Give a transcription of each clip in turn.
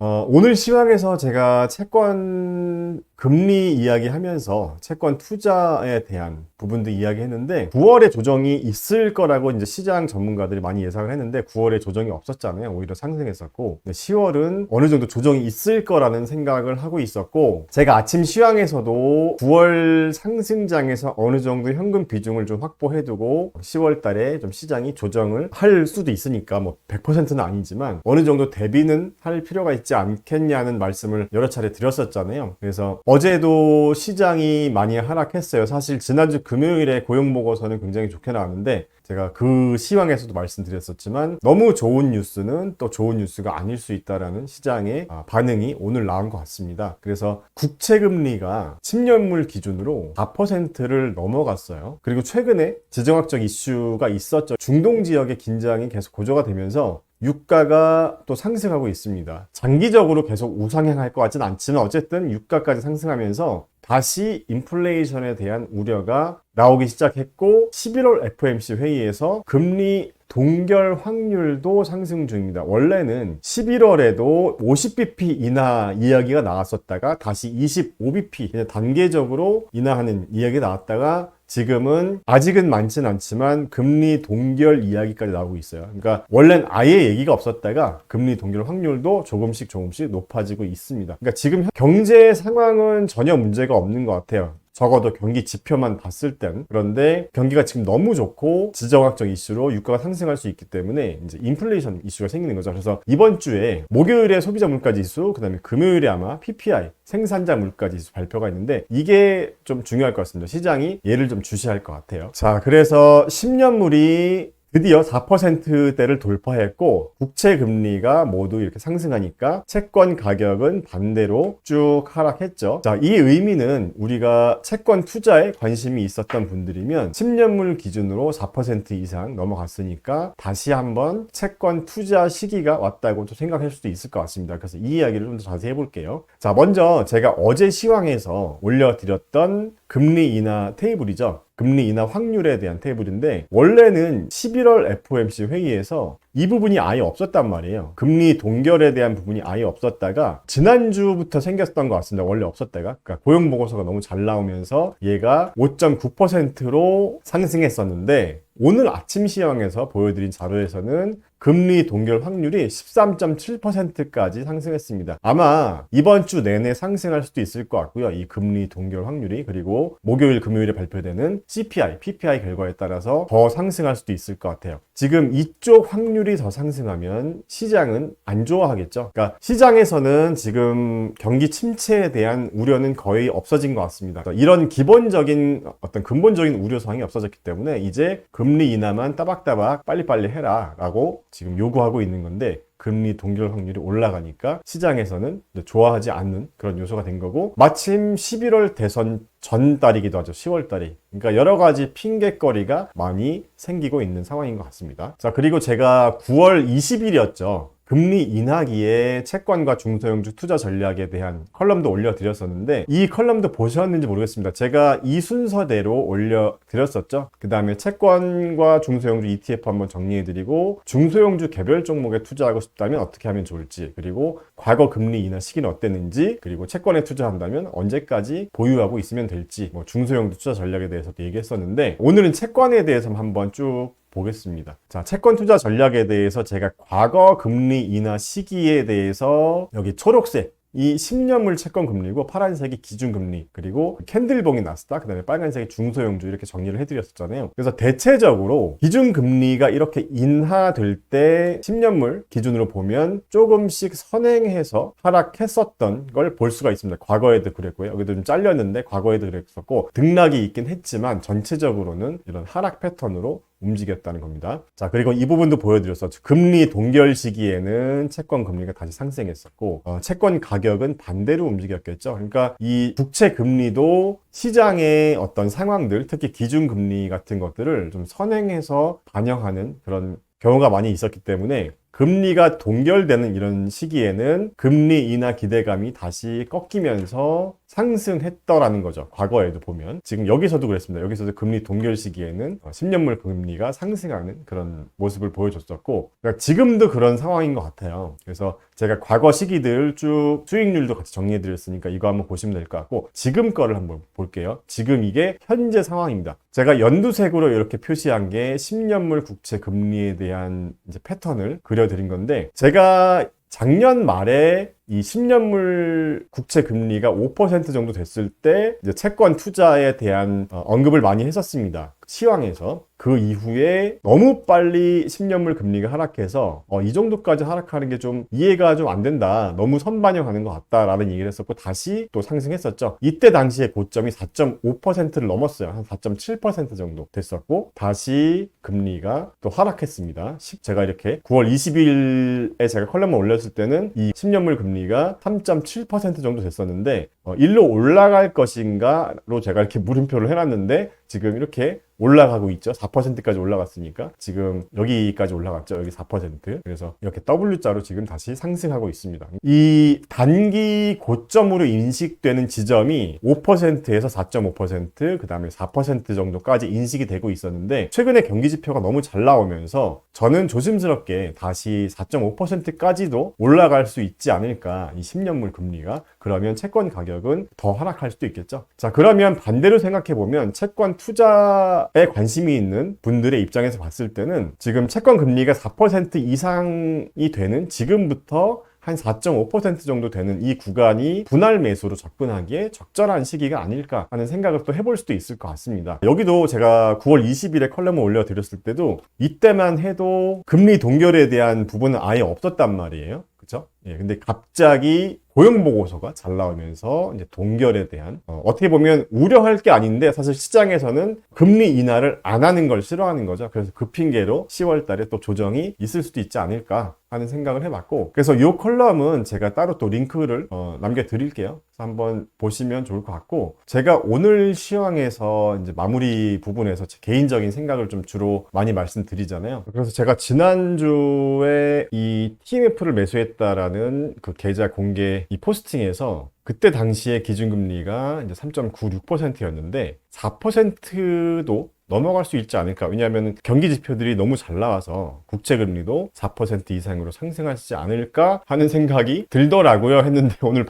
오늘 시황에서 제가 채권 금리 이야기하면서 채권 투자에 대한 부분도 이야기했는데 9월에 조정이 있을 거라고 이제 시장 전문가들이 많이 예상을 했는데 9월에 조정이 없었잖아요. 오히려 상승했었고 10월은 어느 정도 조정이 있을 거라는 생각을 하고 있었고 제가 아침 시황에서도 9월 상승장에서 어느 정도 현금 비중을 좀 확보해두고 10월 달에 좀 시장이 조정을 할 수도 있으니까 뭐 100%는 아니지만 어느 정도 대비는 할 필요가 있지 않겠냐는 말씀을 여러 차례 드렸었잖아요. 그래서 어제도 시장이 많이 하락했어요. 사실 지난주 금요일에 고용보고서는 굉장히 좋게 나왔는데 제가 그 시황에서도 말씀드렸었지만 너무 좋은 뉴스는 또 좋은 뉴스가 아닐 수 있다라는 시장의 반응이 오늘 나온 것 같습니다. 그래서 국채금리가 10년물 기준으로 4%를 넘어갔어요. 그리고 최근에 지정학적 이슈가 있었죠. 중동 지역의 긴장이 계속 고조가 되면서 유가가 또 상승하고 있습니다. 장기적으로 계속 우상향할 것 같진 않지만 어쨌든 유가까지 상승하면서 다시 인플레이션에 대한 우려가 나오기 시작했고 11월 FOMC 회의에서 금리 동결 확률도 상승 중입니다. 원래는 11월에도 50bp 인하 이야기가 나왔었다가 다시 25bp 그냥 단계적으로 인하하는 이야기가 나왔다가 지금은 아직은 많진 않지만 금리 동결 이야기까지 나오고 있어요. 그러니까 원래는 아예 얘기가 없었다가 금리 동결 확률도 조금씩 높아지고 있습니다. 그러니까 지금 경제 상황은 전혀 문제가 없는 것 같아요. 적어도 경기 지표만 봤을 땐. 그런데 경기가 지금 너무 좋고 지정학적 이슈로 유가가 상승할 수 있기 때문에 이제 인플레이션 이슈가 생기는 거죠. 그래서 이번 주에 목요일에 소비자 물가 지수, 그다음에 금요일에 아마 PPI 생산자 물가 지수 발표가 있는데 이게 좀 중요할 것 같습니다. 시장이 얘를 좀 주시할 것 같아요. 자, 그래서 10년물이 드디어 4%대를 돌파했고 국채 금리가 모두 이렇게 상승하니까 채권 가격은 반대로 쭉 하락했죠. 자, 이 의미는 우리가 채권 투자에 관심이 있었던 분들이면 10년물 기준으로 4% 이상 넘어갔으니까 다시 한번 채권 투자 시기가 왔다고 또 생각할 수도 있을 것 같습니다. 그래서 이 이야기를 좀 더 자세히 해볼게요. 자, 먼저 제가 어제 시황에서 올려드렸던 금리 인하 테이블이죠. 금리 인하 확률에 대한 테이블인데 원래는 11월 FOMC 회의에서 이 부분이 아예 없었단 말이에요. 금리 동결에 대한 부분이 아예 없었다가 지난주부터 생겼던 것 같습니다. 원래 없었다가. 그러니까 고용보고서가 너무 잘 나오면서 얘가 5.9%로 상승했었는데 오늘 아침 시황에서 보여드린 자료에서는 금리 동결 확률이 13.7%까지 상승했습니다. 아마 이번 주 내내 상승할 수도 있을 것 같고요. 이 금리 동결 확률이. 그리고 목요일, 금요일에 발표되는 CPI, PPI 결과에 따라서 더 상승할 수도 있을 것 같아요. 지금 이쪽 확률이 더 상승하면 시장은 안 좋아하겠죠. 그러니까 시장에서는 지금 경기 침체에 대한 우려는 거의 없어진 것 같습니다. 이런 기본적인 어떤 근본적인 우려사항이 없어졌기 때문에 이제 금리 인하만 따박따박 빨리빨리 해라 라고 지금 요구하고 있는 건데 금리 동결 확률이 올라가니까 시장에서는 좋아하지 않는 그런 요소가 된 거고 마침 11월 대선 전달이기도 하죠. 10월 달이. 그러니까 여러 가지 핑계거리가 많이 생기고 있는 상황인 것 같습니다. 자, 그리고 제가 9월 20일이었죠. 금리 인하기에 채권과 중소형주 투자 전략에 대한 컬럼도 올려드렸었는데 이 컬럼도 보셨는지 모르겠습니다. 제가 이 순서대로 올려드렸었죠. 그 다음에 채권과 중소형주 ETF 한번 정리해드리고 중소형주 개별 종목에 투자하고 싶다면 어떻게 하면 좋을지 그리고 과거 금리 인하 시기는 어땠는지 그리고 채권에 투자한다면 언제까지 보유하고 있으면 될지 뭐 중소형주 투자 전략에 대해서도 얘기했었는데 오늘은 채권에 대해서 한번 쭉 보겠습니다. 자, 채권 투자 전략에 대해서 제가 과거 금리 인하 시기에 대해서 여기 초록색 이 10년물 채권 금리고 파란색이 기준 금리 그리고 캔들봉이 나스닥 그다음에 빨간색이 중소형주 이렇게 정리를 해드렸었잖아요. 그래서 대체적으로 기준 금리가 이렇게 인하될 때 10년물 기준으로 보면 조금씩 선행해서 하락했었던 걸 볼 수가 있습니다. 과거에도 그랬고요. 여기도 좀 잘렸는데 과거에도 그랬었고 등락이 있긴 했지만 전체적으로는 이런 하락 패턴으로 움직였다는 겁니다. 자, 그리고 이 부분도 보여드렸었죠. 금리 동결 시기에는 채권 금리가 다시 상승했었고 채권 가격은 반대로 움직였겠죠. 그러니까 이 국채 금리도 시장의 어떤 상황들, 특히 기준 금리 같은 것들을 좀 선행해서 반영하는 그런 경우가 많이 있었기 때문에 금리가 동결되는 이런 시기에는 금리 인하 기대감이 다시 꺾이면서 상승했더라는 거죠. 과거에도 보면. 지금 여기서도 그랬습니다. 여기서도 금리 동결 시기에는 10년물 금리가 상승하는 그런 모습을 보여줬었고, 그러니까 지금도 그런 상황인 것 같아요. 그래서 제가 과거 시기들 쭉 수익률도 같이 정리해드렸으니까 이거 한번 보시면 될 것 같고, 지금 거를 한번 볼게요. 지금 이게 현재 상황입니다. 제가 연두색으로 이렇게 표시한 게 10년물 국채 금리에 대한 이제 패턴을 그려드린 건데, 제가 작년 말에 이 10년물 국채 금리가 5% 정도 됐을 때 이제 채권 투자에 대한 언급을 많이 했었습니다. 시황에서. 그 이후에 너무 빨리 10년물 금리가 하락해서 이 정도까지 하락하는 게 좀 이해가 좀 안 된다. 너무 선반영하는 것 같다라는 얘기를 했었고, 다시 또 상승했었죠. 이때 당시에 고점이 4.5%를 넘었어요. 한 4.7% 정도 됐었고, 다시 금리가 또 하락했습니다. 제가 이렇게 9월 20일에 제가 컬럼을 올렸을 때는 이 10년물 금리가 3.7% 정도 됐었는데, 일로 올라갈 것인가로 제가 이렇게 물음표를 해놨는데, 지금 이렇게 올라가고 있죠. 4%까지 올라갔으니까 지금 여기까지 올라갔죠. 여기 4%. 그래서 이렇게 W자로 지금 다시 상승하고 있습니다. 이 단기 고점으로 인식되는 지점이 5%에서 4.5%, 그 다음에 4% 정도까지 인식이 되고 있었는데, 최근에 경기 지표가 너무 잘 나오면서 저는 조심스럽게 다시 4.5%까지도 올라갈 수 있지 않을까. 이 10년물 금리가. 그러면 채권 가격은 더 하락할 수도 있겠죠. 자, 그러면 반대로 생각해보면 채권 투자에 관심이 있는 분들의 입장에서 봤을 때는 지금 채권 금리가 4% 이상이 되는 지금부터 한 4.5% 정도 되는 이 구간이 분할 매수로 접근하기에 적절한 시기가 아닐까 하는 생각을 또 해볼 수도 있을 것 같습니다. 여기도 제가 9월 20일에 컬럼을 올려드렸을 때도 이때만 해도 금리 동결에 대한 부분은 아예 없었단 말이에요. 그렇죠? 예, 근데 갑자기 고용보고서가 잘 나오면서 이제 동결에 대한 어떻게 보면 우려할 게 아닌데, 사실 시장에서는 금리 인하를 안 하는 걸 싫어하는 거죠. 그래서 그 핑계로 10월 달에 또 조정이 있을 수도 있지 않을까 하는 생각을 해봤고, 그래서 이 컬럼은 제가 따로 또 링크를 남겨드릴게요. 그래서 한번 보시면 좋을 것 같고, 제가 오늘 시황에서 이제 마무리 부분에서 제 개인적인 생각을 좀 주로 많이 말씀드리잖아요. 그래서 제가 지난주에 이 TMF를 매수했다라는 그 계좌 공개 이 포스팅에서 그때 당시에 기준금리가 이제 3.96%였는데 4%도 넘어갈 수 있지 않을까. 왜냐하면 경기 지표들이 너무 잘 나와서 국채금리도 4% 이상으로 상승하지 않을까 하는 생각이 들더라고요. 했는데 오늘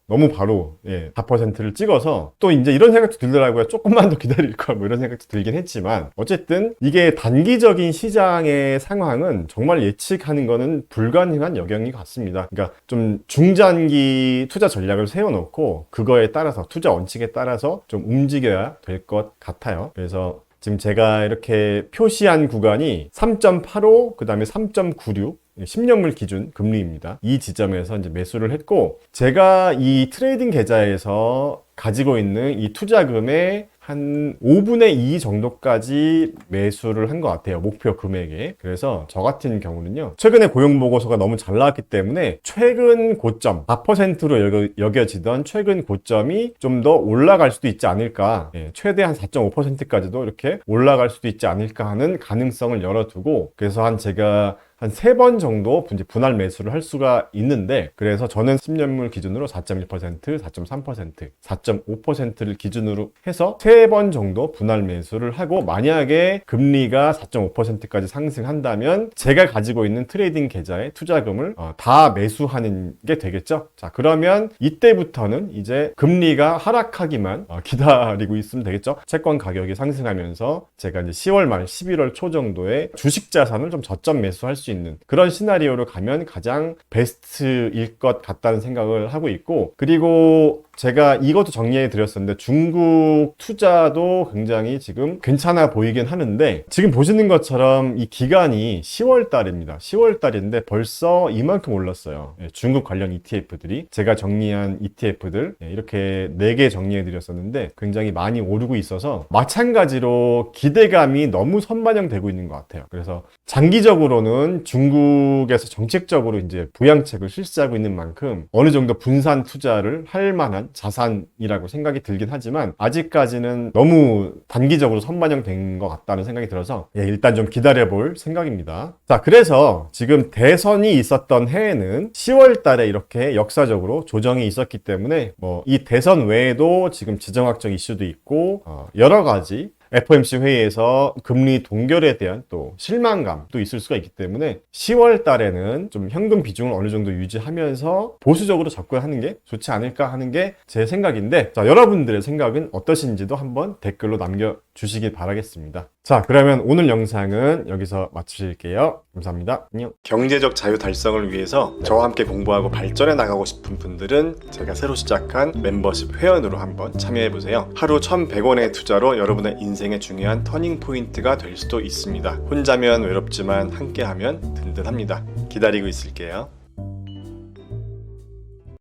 너무 바로 4%를 찍어서 또 이제 이런 생각도 들더라고요. 조금만 더 기다릴 걸, 뭐 이런 생각도 들긴 했지만, 어쨌든 이게 단기적인 시장의 상황은 정말 예측하는 거는 불가능한 영역인 것 같습니다. 그러니까 좀 중장기 투자 전략을 세워놓고 그거에 따라서, 투자 원칙에 따라서 좀 움직여야 될 것 같아요. 그래서 지금 제가 이렇게 표시한 구간이 3.85, 그 다음에 3.96, 10년물 기준 금리입니다. 이 지점에서 이제 매수를 했고, 제가 이 트레이딩 계좌에서 가지고 있는 이 투자금의 한 5분의 2 정도까지 매수를 한 것 같아요. 목표 금액에. 그래서 저 같은 경우는요, 최근에 고용보고서가 너무 잘 나왔기 때문에 최근 고점, 4%로 여겨지던 최근 고점이 좀 더 올라갈 수도 있지 않을까, 최대한 4.5%까지도 이렇게 올라갈 수도 있지 않을까 하는 가능성을 열어두고, 그래서 제가 한 3번 정도 이제 분할 매수를 할 수가 있는데, 그래서 저는 10년물 기준으로 4.1%, 4.3%, 4.5%를 기준으로 해서 3번 정도 분할 매수를 하고, 만약에 금리가 4.5%까지 상승한다면 제가 가지고 있는 트레이딩 계좌의 투자금을 다 매수하는 게 되겠죠. 자, 그러면 이때부터는 이제 금리가 하락하기만 기다리고 있으면 되겠죠. 채권 가격이 상승하면서 제가 이제 10월 말 11월 초 정도에 주식 자산을 좀 저점 매수할 수 있는 그런 시나리오로 가면 가장 베스트일 것 같다는 생각을 하고 있고, 그리고 제가 이것도 정리해 드렸었는데, 중국 투자도 굉장히 지금 괜찮아 보이긴 하는데, 지금 보시는 것처럼 이 기간이 10월 달입니다. 10월 달인데 벌써 이만큼 올랐어요. 중국 관련 ETF들이, 제가 정리한 ETF들 이렇게 4개 정리해 드렸었는데 굉장히 많이 오르고 있어서 마찬가지로 기대감이 너무 선반영되고 있는 것 같아요. 그래서 장기적으로는 중국에서 정책적으로 이제 부양책을 실시하고 있는 만큼 어느 정도 분산 투자를 할 만한 자산이라고 생각이 들긴 하지만 아직까지는 너무 단기적으로 선반영된 것 같다는 생각이 들어서 일단 좀 기다려볼 생각입니다. 자, 그래서 지금 대선이 있었던 해에는 10월 달에 이렇게 역사적으로 조정이 있었기 때문에 이 대선 외에도 지금 지정학적 이슈도 있고 여러 가지 FOMC 회의에서 금리 동결에 대한 또 실망감도 있을 수가 있기 때문에 10월 달에는 좀 현금 비중을 어느 정도 유지하면서 보수적으로 접근하는 게 좋지 않을까 하는 게 제 생각인데, 자, 여러분들의 생각은 어떠신지도 한번 댓글로 남겨주시기 바라겠습니다. 자, 그러면 오늘 영상은 여기서 마치실게요. 감사합니다. 안녕. 경제적 자유 달성을 위해서 저와 함께 공부하고 발전해 나가고 싶은 분들은 제가 새로 시작한 멤버십 회원으로 한번 참여해보세요. 하루 1,100원의 투자로 여러분의 인생의 중요한 터닝 포인트가 될 수도 있습니다. 혼자면 외롭지만 함께하면 든든합니다. 기다리고 있을게요.